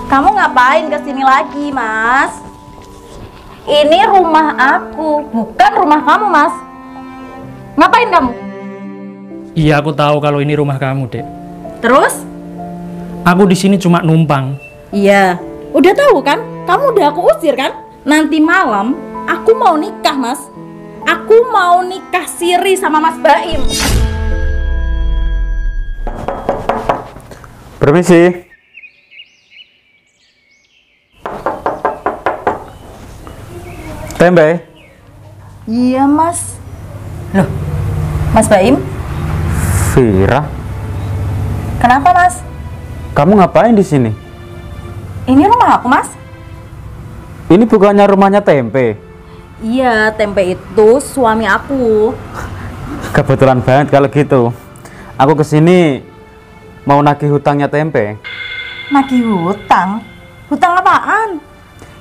Kamu ngapain kesini lagi, Mas? Ini rumah aku, bukan rumah kamu, Mas. Ngapain kamu? Iya, aku tahu kalau ini rumah kamu, Dek. Terus? Aku di sini cuma numpang. Iya, udah tahu kan? Kamu udah aku usir kan? Nanti malam aku mau nikah, Mas. Aku mau nikah siri sama Mas Baim. Permisi. Tempe. Iya, Mas. Loh, Mas Baim? Vira, Kenapa, Mas? kamu ngapain di sini? Ini rumah aku, Mas. Ini bukannya rumahnya Tempe. Iya, Tempe itu suami aku. Kebetulan banget kalau gitu. Aku kesini mau nagih hutangnya Tempe. Nagih hutang? Hutang apaan?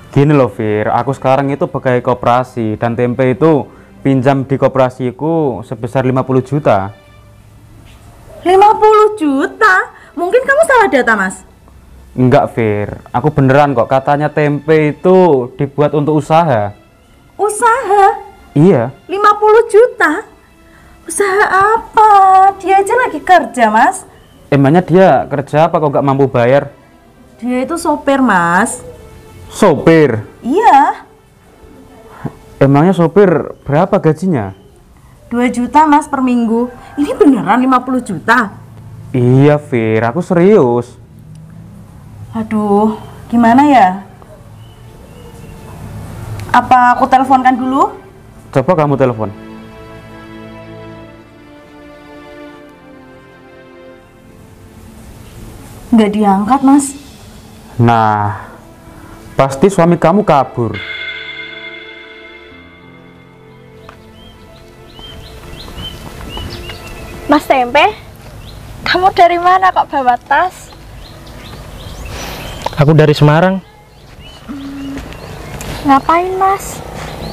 Gini loh, Vir, aku sekarang itu pegawai koperasi dan Tempe itu pinjam di koperasiku sebesar 50 juta. 50 juta? Mungkin kamu salah data, Mas. Enggak, Vir, aku beneran kok. Katanya Tempe itu dibuat untuk usaha. Usaha? Iya. 50 juta? Usaha apa? Dia aja lagi kerja, Mas. Emangnya dia kerja apa kok nggak mampu bayar? Dia itu sopir, Mas. Sopir? Iya. Emangnya sopir berapa gajinya? 2 juta, Mas, per minggu. Ini beneran 50 juta? Iya, Vir, aku serius. Aduh, gimana ya? Apa aku teleponkan dulu? Coba kamu telepon. Nggak diangkat, Mas. Nah, pasti suami kamu kabur. Mas Tempe, kamu dari mana kok bawa tas? Aku dari Semarang. Ngapain, Mas?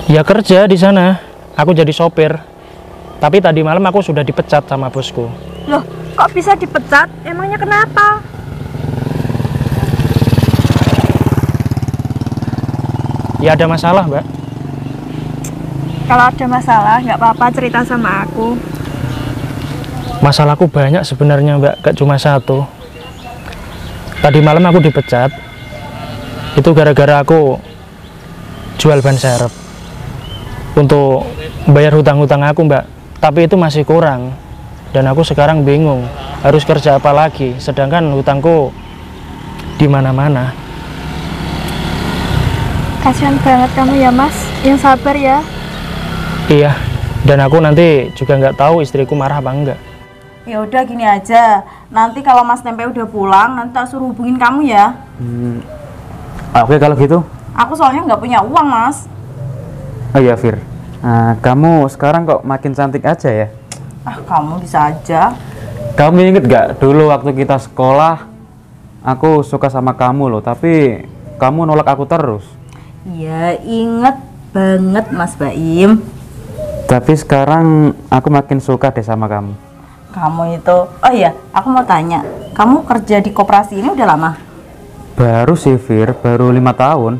Ya kerja di sana. Aku jadi sopir. Tapi tadi malam aku sudah dipecat sama bosku. Loh, kok bisa dipecat? Emangnya kenapa? Ya ada masalah, Mbak. Kalau ada masalah, nggak apa-apa cerita sama aku. Masalahku banyak sebenarnya, Mbak. Gak cuma satu. Tadi malam aku dipecat. Itu gara-gara aku jual ban serep untuk bayar hutang-hutang aku, Mbak. Tapi itu masih kurang. Dan aku sekarang bingung harus kerja apa lagi, sedangkan hutangku di mana-mana. Kasihan banget kamu ya, Mas. Yang sabar ya. Iya, dan aku nanti juga nggak tahu istriku marah apa enggak. Ya udah gini aja. Nanti kalau Mas Tempe udah pulang, nanti tak suruh hubungin kamu ya. Oke, kalau gitu. Aku soalnya nggak punya uang, Mas. Oh iya, Vir. Nah, kamu sekarang kok makin cantik aja ya? Ah, kamu bisa aja. Kamu inget gak dulu waktu kita sekolah, aku suka sama kamu loh, tapi kamu nolak aku terus. Iya, inget banget, Mas Baim. Tapi sekarang aku makin suka deh sama kamu. Kamu itu, oh iya, aku mau tanya, kamu kerja di koperasi ini udah lama? Baru sih, Vir, baru 5 tahun.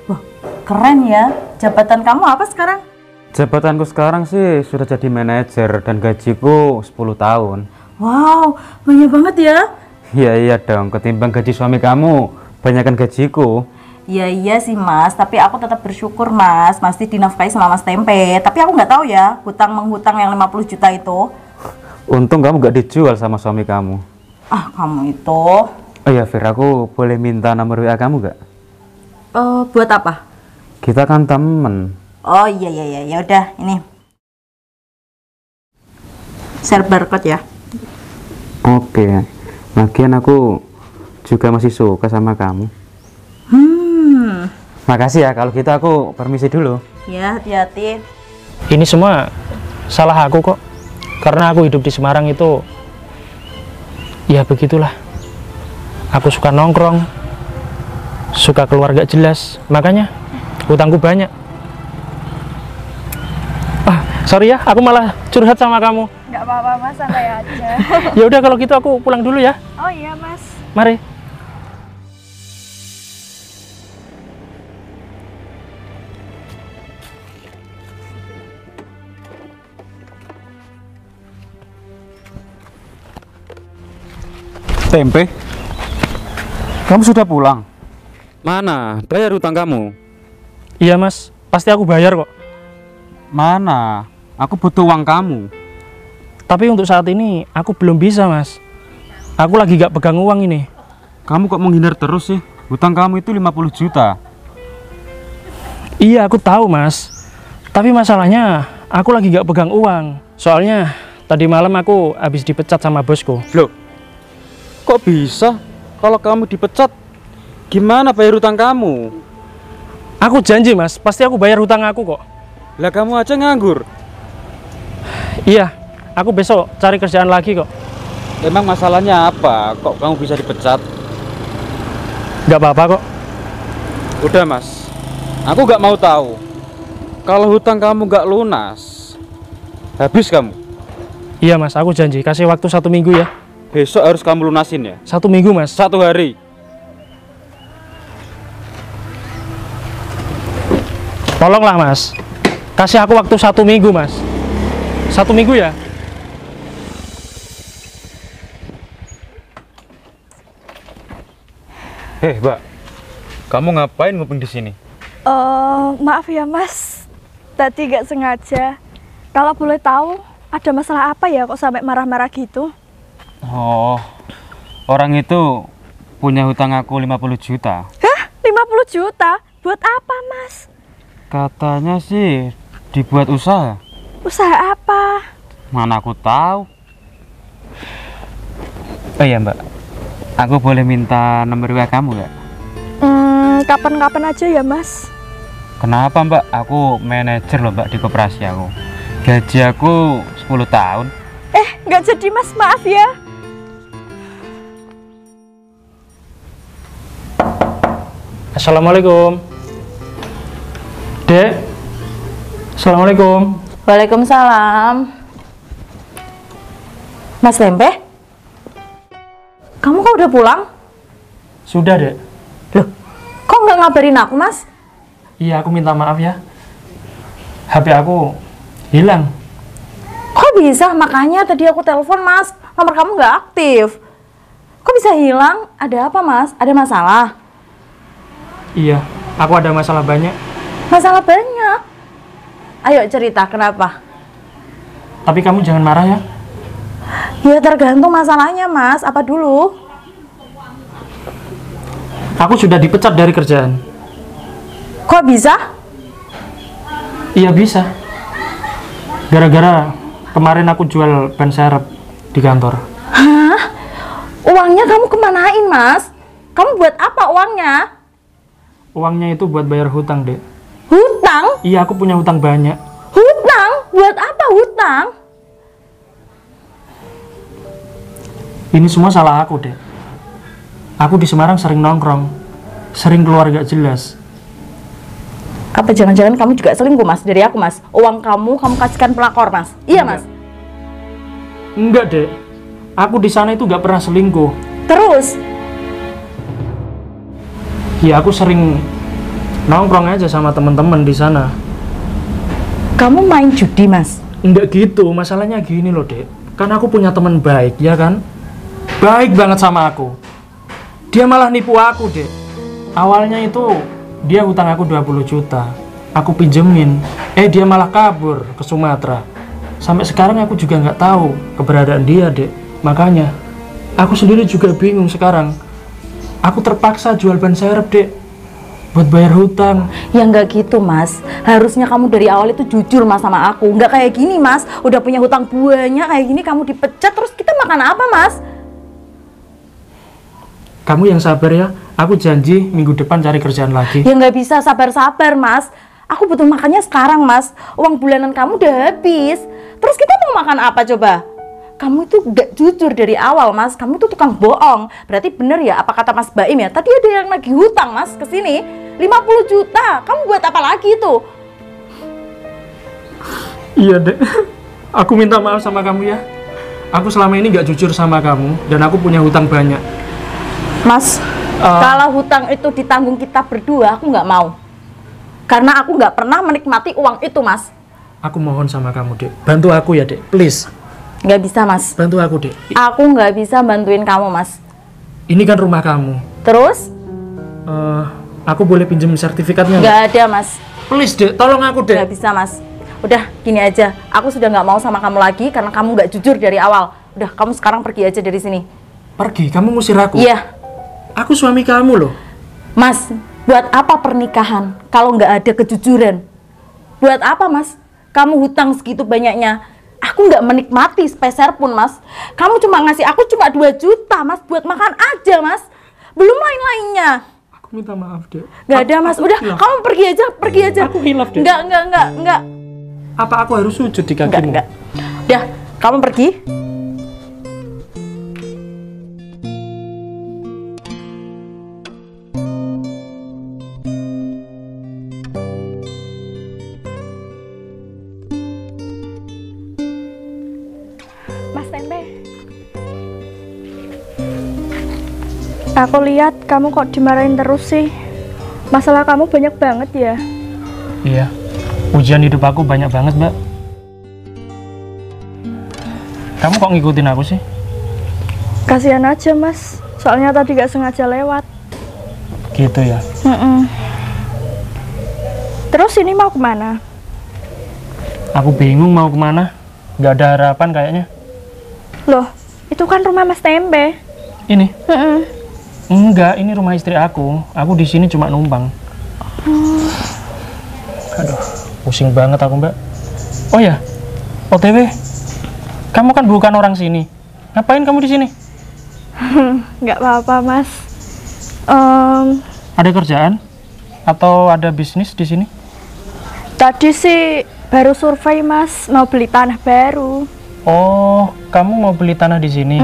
Wah, keren ya. Jabatan kamu apa sekarang? Jabatanku sekarang sih sudah jadi manajer dan gajiku 10 tahun. Wow, banyak banget ya. Iya dong, ketimbang gaji suami kamu, banyakkan gajiku. Iya sih, Mas, tapi aku tetap bersyukur, Mas, masih dinafkahi sama Mas Tempe. Tapi aku nggak tahu ya, hutang-menghutang yang 50 juta itu. Untung kamu gak dijual sama suami kamu. Ah, kamu itu. Oh iya, Vir, aku boleh minta nomor WA kamu gak? Buat apa? Kita kan temen. Oh iya, ya udah, ini. Share barcode ya. Oke. Lagian aku juga masih suka sama kamu. Makasih ya, kalau gitu aku permisi dulu. Ya, hati-hati. Ini semua salah aku kok. Karena aku hidup di Semarang itu, ya begitulah. Aku suka nongkrong, suka keluar gak jelas, makanya hutangku banyak. Sorry ya, aku malah curhat sama kamu. Nggak apa-apa, Mas, santai aja. Ya udah kalau gitu aku pulang dulu ya. Oh iya, Mas. Mari. Tempe? Kamu sudah pulang? Mana? Bayar hutang kamu? Iya mas, pasti aku bayar kok. Mana? Aku butuh uang kamu. Tapi untuk saat ini aku belum bisa mas. Aku lagi gak pegang uang ini. Kamu kok menghindar terus sih? Hutang kamu itu 50 juta. Iya aku tahu mas. Tapi masalahnya aku lagi gak pegang uang. Soalnya tadi malam aku habis dipecat sama bosku. Loh, kok bisa? Kalau kamu dipecat, gimana bayar hutang kamu? Aku janji mas, pasti aku bayar hutang aku kok. Lah kamu aja nganggur. Iya, aku besok cari kerjaan lagi kok. Emang masalahnya apa? Kok kamu bisa dipecat? Gak apa-apa kok. Udah mas, aku gak mau tahu. Kalau hutang kamu gak lunas, habis kamu. Iya mas, aku janji kasih waktu 1 minggu ya. Besok harus kamu lunasin ya. 1 minggu mas. 1 hari. Tolonglah mas, kasih aku waktu 1 minggu mas. 1 minggu ya. Mbak, kamu ngapain nguping di sini? Maaf ya mas, tadi gak sengaja. Kalau boleh tahu, ada masalah apa ya kok sampai marah-marah gitu? Oh, orang itu punya hutang aku 50 juta. Hah? 50 juta? Buat apa mas? Katanya sih dibuat usaha. Usaha apa? Mana aku tahu. Oh iya mbak, aku boleh minta nomor WA kamu nggak? Kapan-kapan aja ya mas. Kenapa mbak? Aku manajer loh mbak di koperasi aku. Gaji aku 10 tahun. Nggak jadi mas, maaf ya. Assalamualaikum. Dek. Assalamualaikum. Waalaikumsalam. Mas Tempe? Kamu kok udah pulang? Sudah dek. Loh, kok nggak ngabarin aku mas? Iya aku minta maaf ya. HP aku hilang. Kok bisa? Makanya tadi aku telepon mas, nomor kamu nggak aktif. Kok bisa hilang? Ada apa mas? Ada masalah? Iya, aku ada masalah banyak. Masalah banyak? Ayo cerita, kenapa? Tapi kamu jangan marah ya. Ya tergantung masalahnya mas, apa dulu? Aku sudah dipecat dari kerjaan. Kok bisa? Iya bisa. Gara-gara kemarin aku jual ban serep di kantor. Hah? Uangnya kamu kemanain mas? Kamu buat apa uangnya? Uangnya itu buat bayar hutang dek. Hutang? Iya aku punya hutang banyak. Hutang? Buat apa hutang? Ini semua salah aku dek. Aku di Semarang sering nongkrong, sering keluar gak jelas. Apa jangan-jangan kamu juga selingkuh mas dari aku mas? Uang kamu kasihkan pelakor mas? Iya mas? Enggak dek. Aku di sana itu gak pernah selingkuh. Terus? Ya aku sering nongkrong aja sama teman-teman di sana. Kamu main judi mas? Enggak gitu, masalahnya gini loh dek. Kan aku punya teman baik, ya kan? Baik banget sama aku. Dia malah nipu aku dek. Awalnya itu dia hutang aku 20 juta. Aku pinjemin. Dia malah kabur ke Sumatera. Sampai sekarang aku juga nggak tahu keberadaan dia dek. Makanya aku sendiri juga bingung sekarang. Aku terpaksa jual ban serep dek buat bayar hutang. Ya nggak gitu mas. Harusnya kamu dari awal itu jujur mas sama aku. Nggak kayak gini mas. Udah punya hutang banyak kayak gini kamu dipecat terus kita makan apa mas? Kamu yang sabar ya. Aku janji minggu depan cari kerjaan lagi. Ya nggak bisa sabar-sabar mas. Aku butuh makannya sekarang mas. Uang bulanan kamu udah habis. Terus kita mau makan apa coba? Kamu itu gak jujur dari awal mas. Kamu itu tukang bohong. Berarti bener ya apa kata Mas Baim ya? Tadi ada yang lagi hutang mas kesini 50 juta. Kamu buat apa lagi itu? Iya dek. Aku minta maaf sama kamu ya. Aku selama ini gak jujur sama kamu. Dan aku punya hutang banyak. Mas, kalau hutang itu ditanggung kita berdua, aku nggak mau. Karena aku nggak pernah menikmati uang itu, mas. Aku mohon sama kamu, dek. Bantu aku ya, dek. Please. Nggak bisa, mas. Bantu aku, dek. Aku nggak bisa bantuin kamu, mas. ini kan rumah kamu. Terus? Aku boleh pinjam sertifikatnya nggak? Nggak ada, Mas. Please dek, tolong aku dek. Nggak bisa, Mas. Udah, gini aja. Aku sudah nggak mau sama kamu lagi karena kamu nggak jujur dari awal. Udah, kamu sekarang pergi aja dari sini. Pergi? Kamu ngusir aku? Iya. Aku suami kamu loh. Mas, buat apa pernikahan kalau nggak ada kejujuran? Buat apa, Mas? Kamu hutang segitu banyaknya. Aku nggak menikmati sepeser pun, Mas. Kamu cuma ngasih aku cuma 2 juta, Mas, buat makan aja, Mas. Belum lain-lainnya. Aku minta maaf dek. Nggak ada, Mas. Udah, hilaf. kamu pergi aja. Aku hilaf dek. Nggak. Apa aku harus sujud di kakimu? Enggak. Udah, kamu pergi. Mas Tempe. Aku lihat kamu kok dimarahin terus sih. Masalah kamu banyak banget ya. Iya. Ujian hidup aku banyak banget, Mbak. Kamu kok ngikutin aku sih? Kasihan aja, Mas. Soalnya tadi gak sengaja lewat. Gitu ya. Terus ini mau kemana? Aku bingung mau kemana. Gak ada harapan kayaknya. Loh, itu kan rumah Mas Tempe. Ini? Enggak, ini rumah istri aku. Aku di sini cuma numpang. Aduh, pusing banget aku, Mbak. Oh ya, OTW. Kamu kan bukan orang sini. Ngapain kamu di sini? Nggak apa-apa, Mas. Ada kerjaan? Atau ada bisnis di sini? Tadi sih baru survei, Mas. Mau beli tanah baru. Oh, kamu mau beli tanah di sini?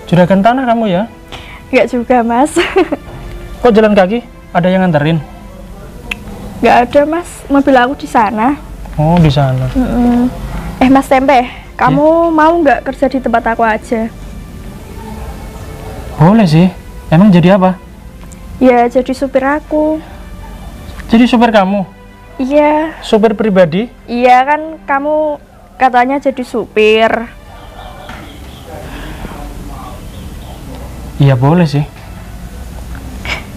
Juragan tanah kamu ya? Nggak juga, Mas. Kok jalan kaki? Ada yang nganterin? Nggak ada, Mas. Mobil aku di sana. Oh, di sana. Mas Tempe, kamu mau nggak kerja di tempat aku aja? Boleh sih. Emang jadi apa? Ya, jadi supir aku. Jadi supir kamu? Iya. Supir pribadi? Iya, kan kamu katanya jadi supir. Iya, boleh sih.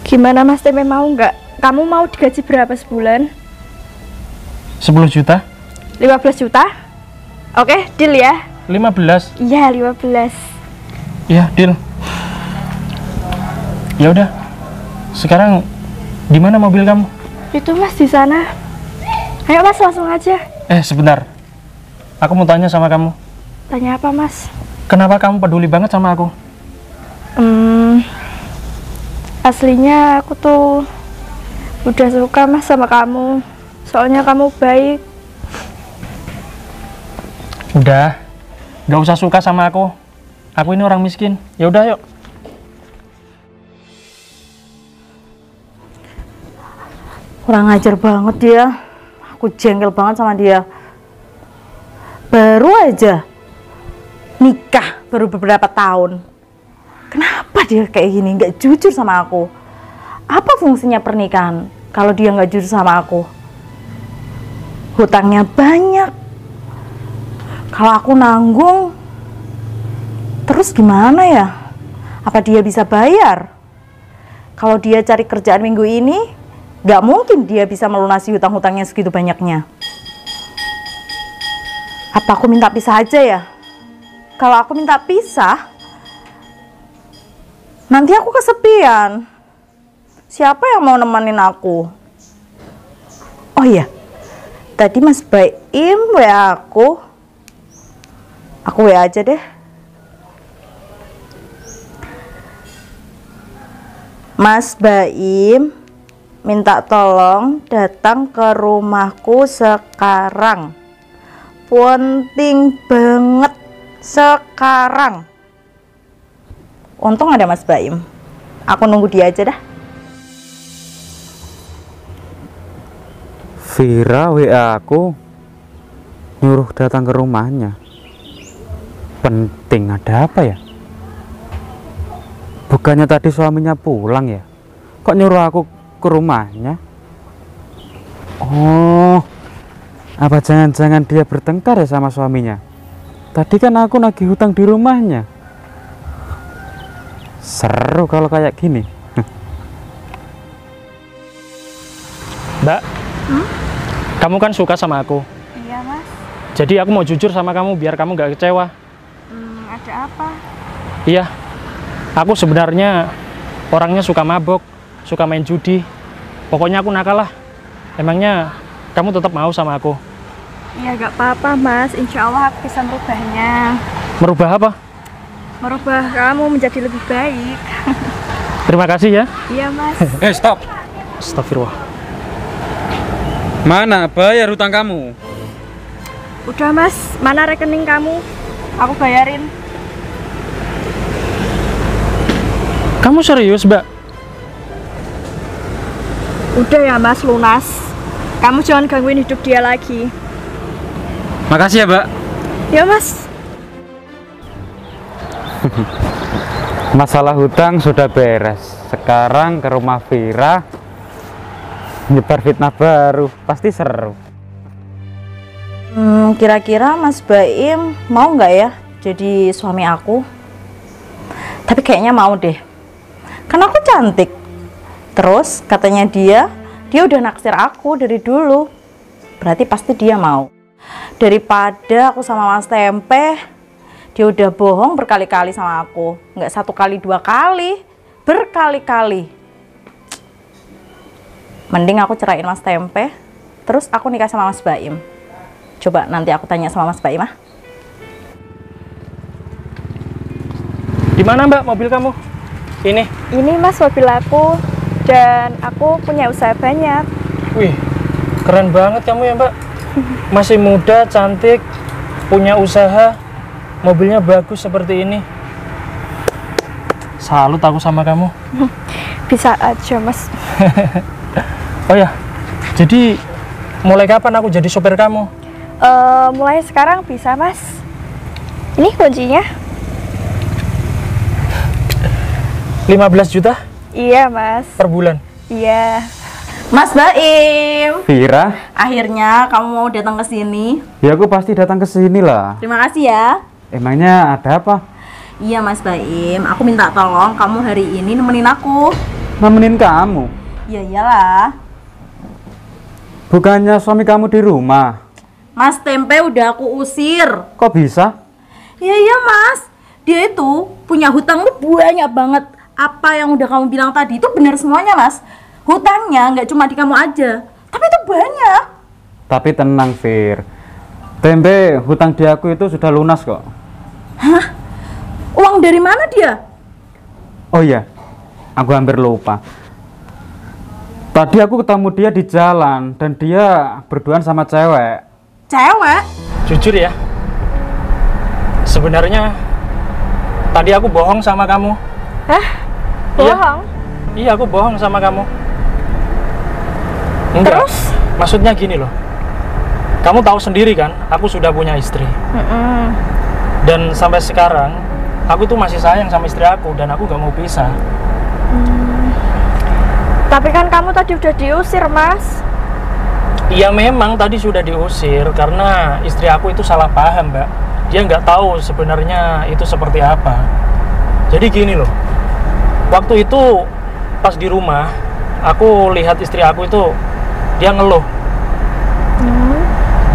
Gimana, Mas Tempe, mau nggak? Kamu mau digaji berapa sebulan? 10 juta? 15 juta? Oke, deal ya? 15? Iya, 15. Iya, deal. Ya udah. Sekarang di mana mobil kamu? Itu, Mas, di sana. Ayo, Mas, langsung aja. Sebentar. Aku mau tanya sama kamu. Tanya apa, Mas? Kenapa kamu peduli banget sama aku? Aslinya aku tuh udah suka, Mas, sama kamu. Soalnya kamu baik. Udah, nggak usah suka sama aku. Aku ini orang miskin. Ya udah, yuk. Kurang ajar banget dia. Aku jengkel banget sama dia. Baru aja nikah, baru beberapa tahun. Kenapa dia kayak gini, nggak jujur sama aku? Apa fungsinya pernikahan kalau dia nggak jujur sama aku? Hutangnya banyak. Kalau aku nanggung, terus gimana ya? Apa dia bisa bayar? Kalau dia cari kerjaan minggu ini, nggak mungkin dia bisa melunasi hutang-hutangnya segitu banyaknya. Apa aku minta pisah aja ya? Kalau aku minta pisah, nanti aku kesepian. Siapa yang mau nemenin aku? Oh iya, tadi Mas Baim WA aku. Aku WA aja deh. Mas Baim minta tolong datang ke rumahku sekarang. Penting banget sekarang. Untung ada Mas Baim. Aku nunggu dia aja dah. Vira WA aku nyuruh datang ke rumahnya. Penting, ada apa ya? Bukannya tadi suaminya pulang ya? Kok nyuruh aku ke rumahnya? Oh, apa jangan-jangan dia bertengkar ya sama suaminya? Tadi kan aku nagih hutang di rumahnya. Seru kalau kayak gini. Mbak, kamu kan suka sama aku. Iya mas. Jadi aku mau jujur sama kamu biar kamu gak kecewa. Ada apa? Iya, aku sebenarnya orangnya suka mabok, suka main judi. Pokoknya aku nakal lah. Emangnya kamu tetap mau sama aku? Iya gak apa-apa mas, insya Allah aku bisa merubahnya. Merubah apa? Merubah kamu menjadi lebih baik. Terima kasih ya. Iya mas. Stop. Astagfirullah. Mana bayar hutang kamu? Udah mas, mana rekening kamu? Aku bayarin. Kamu serius, Mbak? Udah ya mas, lunas. Kamu jangan gangguin hidup dia lagi. Makasih ya, Mbak. Ya mas. Masalah hutang sudah beres. Sekarang ke rumah Vira nyebar fitnah baru, pasti seru. Kira-kira Mas Baim mau nggak ya jadi suami aku? Tapi kayaknya mau deh. Kan aku cantik. Terus katanya dia udah naksir aku dari dulu. Berarti pasti dia mau. Daripada aku sama Mas Tempe, dia udah bohong berkali-kali sama aku. Nggak 1 kali 2 kali, berkali-kali. Mending aku ceraiin Mas Tempe, terus aku nikah sama Mas Baim. Coba nanti aku tanya sama Mas Baim ah. Di mana Mbak mobil kamu? Ini. Ini mas mobil aku. Dan aku punya usaha banyak. Wih, keren banget kamu ya Mbak. Masih muda, cantik, punya usaha, mobilnya bagus seperti ini. Salut aku sama kamu. Bisa aja mas. Oh ya, jadi mulai kapan aku jadi sopir kamu? Mulai sekarang bisa mas. Ini kuncinya. 15 juta Iya mas. per bulan. Iya. Mas Baim, Vira, akhirnya kamu mau datang ke sini. ya aku pasti datang ke sini lah. Terima kasih ya. Emangnya ada apa? Iya Mas Baim, aku minta tolong kamu hari ini nemenin aku. Nemenin kamu? Ya iyalah. Bukannya suami kamu di rumah? Mas Tempe udah aku usir. Kok bisa? Iya Mas, dia itu punya hutang tuh banyak banget. Apa yang udah kamu bilang tadi itu benar semuanya Mas. Hutangnya nggak cuma di kamu aja, tapi itu banyak. Tapi tenang Vir, Tempe hutang di aku itu sudah lunas kok. Hah? Uang dari mana dia? Oh iya, aku hampir lupa. Tadi aku ketemu dia di jalan dan dia berduaan sama cewek. Cewek? Jujur ya, sebenarnya tadi aku bohong sama kamu. Hah? Iya. Bohong? Iya, aku bohong sama kamu. Enggak, Terus? maksudnya gini loh. Kamu tahu sendiri kan, aku sudah punya istri. Dan sampai sekarang, aku tuh masih sayang sama istri aku dan aku gak mau pisah. Tapi kan kamu tadi udah diusir mas. Iya memang tadi sudah diusir karena istri aku itu salah paham Mbak. Dia nggak tahu sebenarnya itu seperti apa. Jadi gini loh, waktu itu pas di rumah, aku lihat istri aku itu dia ngeluh.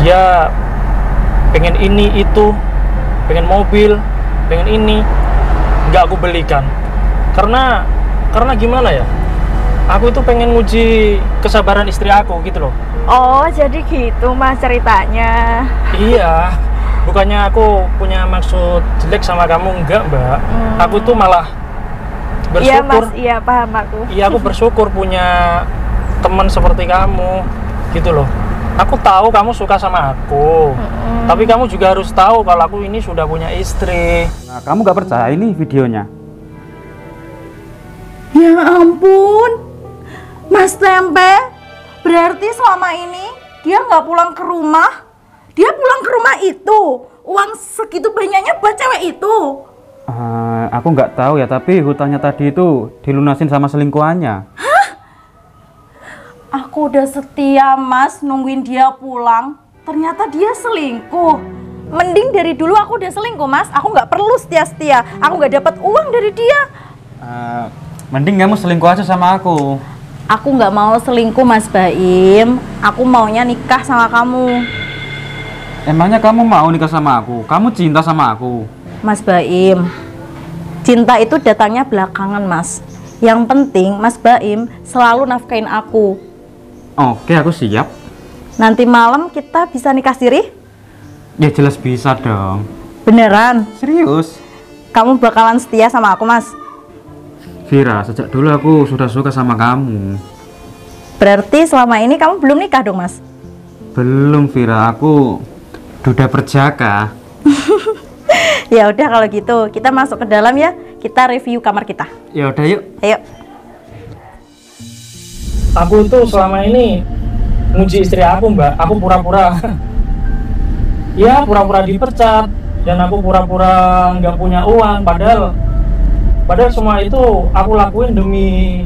Dia pengen ini itu, pengen mobil, pengen ini, nggak aku belikan. Karena gimana ya? Aku itu pengen nguji kesabaran istri aku gitu loh. Oh jadi gitu mas ceritanya. Iya, bukannya aku punya maksud jelek sama kamu, enggak Mbak. Aku tuh malah Iya bersyukur. mas, iya paham aku. Iya, aku bersyukur punya teman seperti kamu, gitu loh. Aku tahu kamu suka sama aku, tapi kamu juga harus tahu kalau aku ini sudah punya istri. Nah, kamu gak percaya ini videonya? Ya ampun, Mas Tempe, berarti selama ini dia nggak pulang ke rumah. Dia pulang ke rumah itu, uang segitu banyaknya buat cewek itu. Aku nggak tahu ya, tapi hutangnya tadi itu dilunasin sama selingkuhannya. Aku udah setia Mas nungguin dia pulang, ternyata dia selingkuh. Mending dari dulu aku udah selingkuh Mas, aku nggak perlu setia-setia, aku nggak dapat uang dari dia. Mending kamu selingkuh aja sama aku. Aku nggak mau selingkuh Mas Baim. Aku maunya nikah sama kamu. Emangnya kamu mau nikah sama aku? Kamu cinta sama aku? Mas Baim, cinta itu datangnya belakangan Mas. Yang penting Mas Baim selalu nafkain aku. Oke, aku siap. Nanti malam kita bisa nikah siri? Ya jelas bisa dong. Beneran? Serius? Kamu bakalan setia sama aku Mas? Vira, sejak dulu aku sudah suka sama kamu. Berarti selama ini kamu belum nikah dong Mas? Belum Vira, aku duda perjaka. Ya udah kalau gitu kita masuk ke dalam ya. Kita review kamar kita. Ya udah yuk. Ayo. Aku itu selama ini muji istri aku, Mbak. Aku pura-pura ya pura-pura dipecat, dan aku pura-pura nggak punya uang, padahal semua itu aku lakuin demi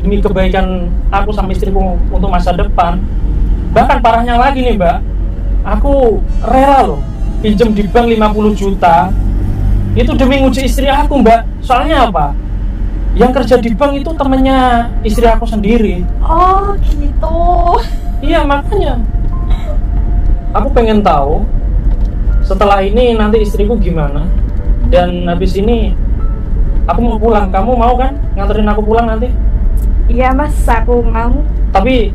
kebaikan aku sama istriku untuk masa depan. Bahkan parahnya lagi nih Mbak, aku rela loh pinjem di bank 50 juta itu demi nguji istri aku Mbak. Soalnya apa? Yang kerja di bank itu temennya istri aku sendiri. Oh gitu. Iya, makanya aku pengen tahu setelah ini nanti istriku gimana. Dan habis ini aku mau pulang. Kamu mau kan nganterin aku pulang nanti? Iya Mas, aku mau. Tapi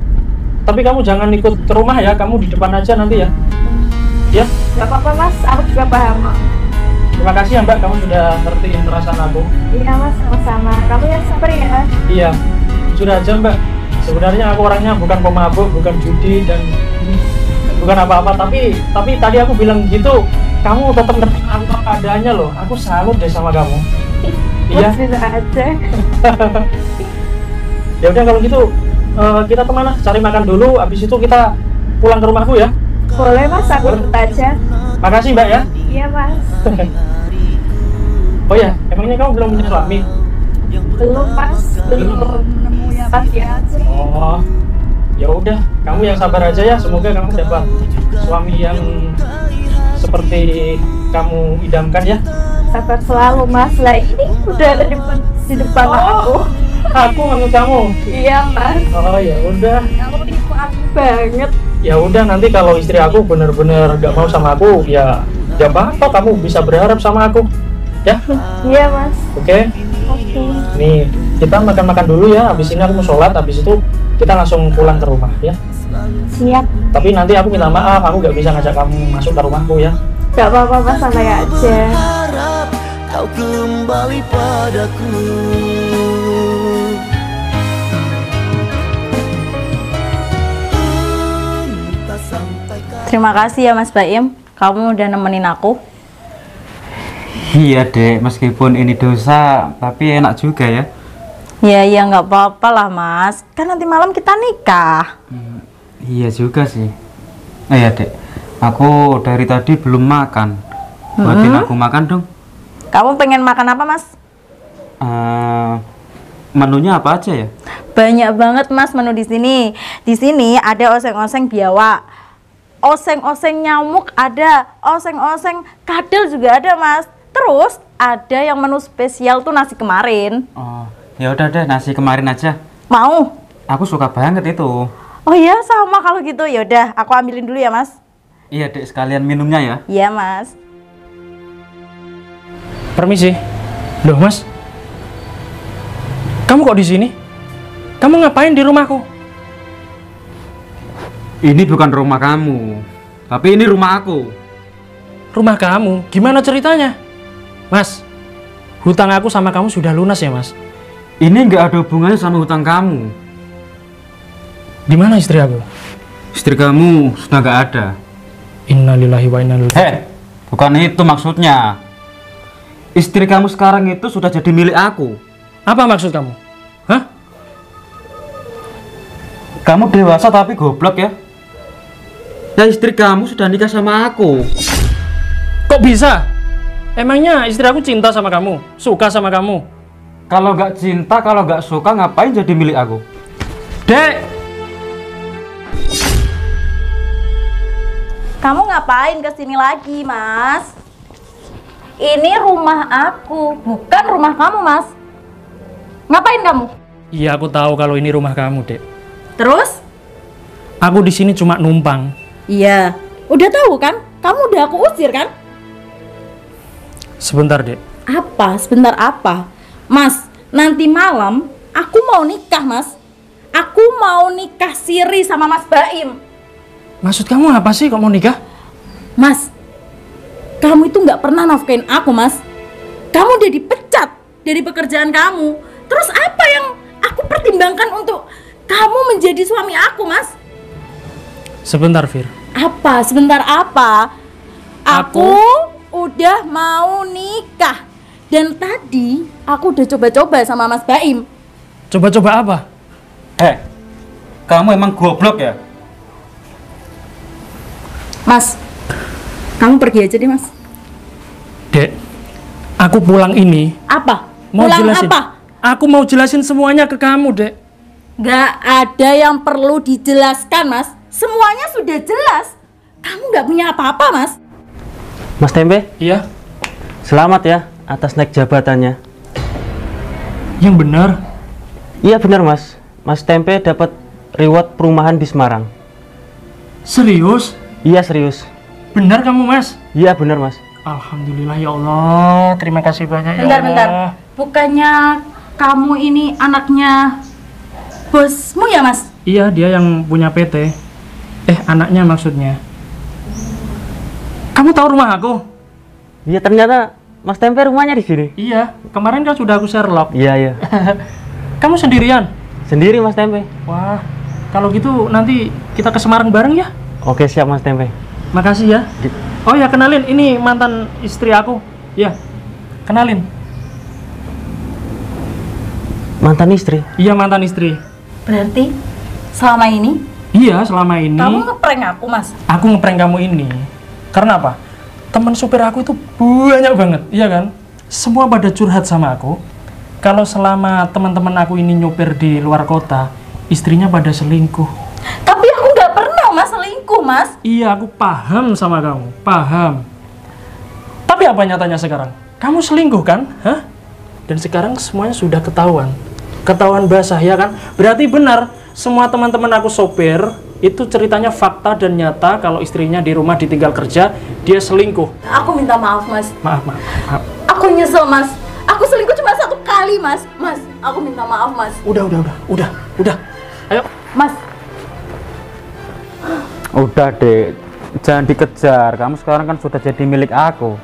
kamu jangan ikut ke rumah ya. Kamu di depan aja nanti ya. Ya. Gak apa-apa Mas, aku juga paham. Terima kasih ya Mbak, kamu sudah ngertiin perasaan aku. Iya Mas, sama-sama. Kamu yang sabar ya. Iya, sudah aja Mbak. Sebenarnya aku orangnya bukan pemabuk, bukan judi, dan bukan apa-apa. Tapi tadi aku bilang gitu, kamu tetap ngerti aku apa adanya loh. Aku salut deh sama kamu. Iya. Bisa aja. Ya udah kalau gitu kita kemana? Cari makan dulu. Habis itu kita pulang ke rumahku ya. Boleh Mas, aku ikut aja. Makasih Mbak ya. Iya Mas. Oh ya, emangnya kamu belum punya suami? Belum Mas, belum nemu yang pas ya. Oh, ya udah, kamu yang sabar aja ya. Semoga kamu dapat suami yang seperti kamu idamkan ya. Sabar selalu Mas. Lah ini udah ada di depan aku. Aku maksud kamu. Iya Mas. Oh ya udah. Kamu tipu aku banget. Ya udah, nanti kalau istri aku bener-bener gak mau sama aku, ya gak apa-apa, kamu bisa berharap sama aku ya. Iya Mas. Oke. Oke. Nih, kita makan-makan dulu ya. Habis ini aku mau sholat, habis itu kita langsung pulang ke rumah ya. Siap. Tapi nanti aku minta maaf, aku gak bisa ngajak kamu masuk ke rumahku ya. Gak apa-apa Mas, santai aja. Harap kau kembali padaku. Terima kasih ya Mas Baim. Kamu udah nemenin aku. Iya dek, meskipun ini dosa, tapi enak juga ya. Ya nggak apa-apa lah Mas. Kan nanti malam kita nikah. Iya juga sih. Ya dek, aku dari tadi belum makan. Buatin aku makan dong. Kamu pengen makan apa Mas? Menunya apa aja ya? Banyak banget Mas menu di sini. Di sini ada oseng-oseng biawak, oseng-oseng nyamuk ada, oseng-oseng kadal juga ada Mas. Terus ada yang menu spesial tuh nasi kemarin. Oh, ya udah deh, nasi kemarin aja. Mau? Aku suka banget itu. Oh iya, sama kalau gitu. Ya udah, aku ambilin dulu ya Mas. Iya dek, sekalian minumnya ya. Iya Mas. Permisi. Loh Mas, kamu kok di sini? Kamu ngapain di rumahku? Ini bukan rumah kamu, tapi ini rumah aku. Rumah kamu? Gimana ceritanya? Mas, hutang aku sama kamu sudah lunas ya Mas? Ini nggak ada hubungannya sama hutang kamu. Di mana istri aku? Istri kamu sudah nggak ada. Innalillahi wa inna ilaihi raji'un. Bukan itu maksudnya. Istri kamu sekarang itu sudah jadi milik aku. Apa maksud kamu? Hah? Kamu dewasa tapi goblok ya. Ya istri kamu sudah nikah sama aku. Kok bisa? Emangnya istri aku cinta sama kamu? Suka sama kamu? Kalau nggak cinta, kalau nggak suka, ngapain jadi milik aku? Dek! Kamu ngapain kesini lagi Mas? Ini rumah aku, bukan rumah kamu Mas. Ngapain kamu? Iya, aku tahu kalau ini rumah kamu, Dek. Terus? Aku di sini cuma numpang. Iya, udah tahu kan? Kamu udah aku usir kan? Sebentar, Dek. Apa? Sebentar apa? Mas, nanti malam aku mau nikah, Mas. Aku mau nikah siri sama Mas Baim. Maksud kamu apa sih kok mau nikah? Mas, kamu itu nggak pernah nafkain aku, Mas. Kamu udah dipecat dari pekerjaan kamu. Terus apa yang aku pertimbangkan untuk kamu menjadi suami aku, Mas? Sebentar, Fir. Apa? Sebentar apa? Aku udah mau nikah. Dan tadi aku udah coba-coba sama Mas Baim. Coba-coba apa? Kamu emang goblok ya? Mas, kamu pergi aja deh, Mas. Dek, aku pulang ini Apa? mau Pulang jelasin. apa? Aku mau jelasin semuanya ke kamu, Dek. Gak ada yang perlu dijelaskan, Mas. Semuanya sudah jelas. Kamu gak punya apa-apa, Mas. Mas Tempe, Iya, selamat ya atas naik jabatannya. yang benar. Iya benar Mas, Mas Tempe dapat reward perumahan di Semarang. Serius? Iya serius. Benar kamu, Mas? Iya benar Mas. Alhamdulillah ya Allah. Terima kasih banyak ya Bentar. Allah. Bukannya kamu ini anaknya bosmu ya, Mas? Iya, dia yang punya PT. Anaknya maksudnya. Kamu tahu rumah aku? Iya ternyata Mas Tempe rumahnya di sini. Iya, kemarin kan sudah aku share log. Iya iya. Kamu sendirian? Sendiri Mas Tempe. Wah, kalau gitu nanti kita ke Semarang bareng ya. Oke siap Mas Tempe. Makasih ya. Oh ya, kenalin, ini mantan istri aku. Ya, kenalin. Mantan istri? Iya, mantan istri. Berarti selama ini Iya, selama ini kamu ngeprank aku, Mas. aku ngeprank kamu ini. Karena apa? Teman supir aku itu banyak banget, iya kan? Semua pada curhat sama aku. Kalau selama teman-teman aku ini nyopir di luar kota, istrinya pada selingkuh. Tapi aku nggak pernah, Mas, selingkuh, Mas. Iya, aku paham sama kamu, paham. Tapi apa nyatanya sekarang? Kamu selingkuh kan? Hah? Dan sekarang semuanya sudah ketahuan. Ketahuan basah, ya kan? Berarti benar, semua teman-teman aku sopir, itu ceritanya fakta dan nyata kalau istrinya di rumah ditinggal kerja, dia selingkuh. Aku minta maaf, Mas. Maaf. Aku nyesel, Mas. Aku selingkuh cuma 1 kali, Mas. Mas, aku minta maaf, Mas. Udah. Ayo. Mas, Udah deh, jangan dikejar. Kamu sekarang kan sudah jadi milik aku.